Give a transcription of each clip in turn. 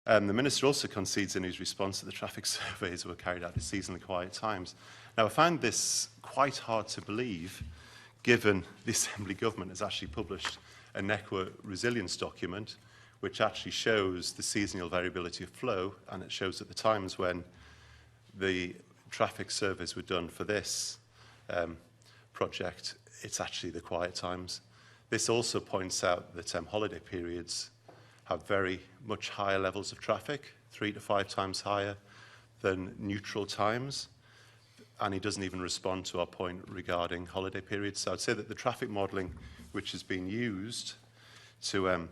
The Minister also concedes in his response that the traffic surveys were carried out at seasonally quiet times. Now, I find this quite hard to believe, given the Assembly Government has actually published a network resilience document, which actually shows the seasonal variability of flow, and it shows at the times when the traffic surveys were done for this project, it's actually the quiet times. This also points out that holiday periods have very much higher levels of traffic, 3 to 5 times higher than neutral times. And he doesn't even respond to our point regarding holiday periods. So I'd say that the traffic modelling which has been used to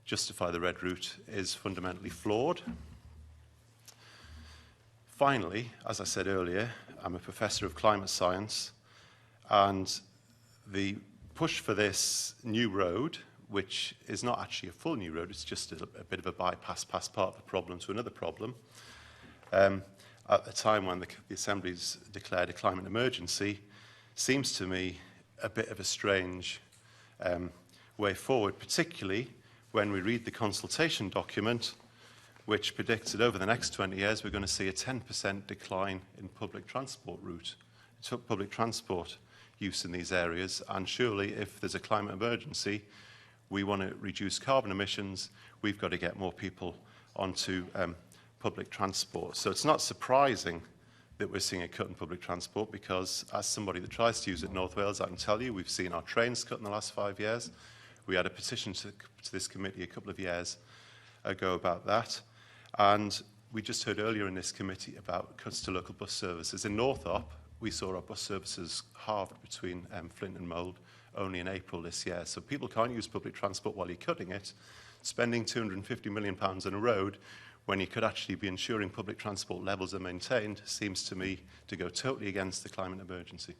justify the red route is fundamentally flawed. Finally, as I said earlier, I'm a professor of climate science, and the push for this new road, which is not actually a full new road, it's just a bit of a bypass past part of the problem to another problem. At the time when the Assembly's declared a climate emergency, seems to me a bit of a strange way forward, particularly when we read the consultation document, which predicts that over the next 20 years we're going to see a 10% decline in public transport use in these areas. And surely, if there's a climate emergency, we want to reduce carbon emissions, we've got to get more people onto public transport. So it's not surprising that we're seeing a cut in public transport, because as somebody that tries to use it in North Wales, I can tell you we've seen our trains cut in the last 5 years. We had a petition to this committee a couple of years ago about that. And we just heard earlier in this committee about cuts to local bus services. In Northrop, we saw our bus services halved between Flint and Mold only in April this year. So people can't use public transport while you're cutting it. Spending £250 million on a road when you could actually be ensuring public transport levels are maintained seems to me to go totally against the climate emergency.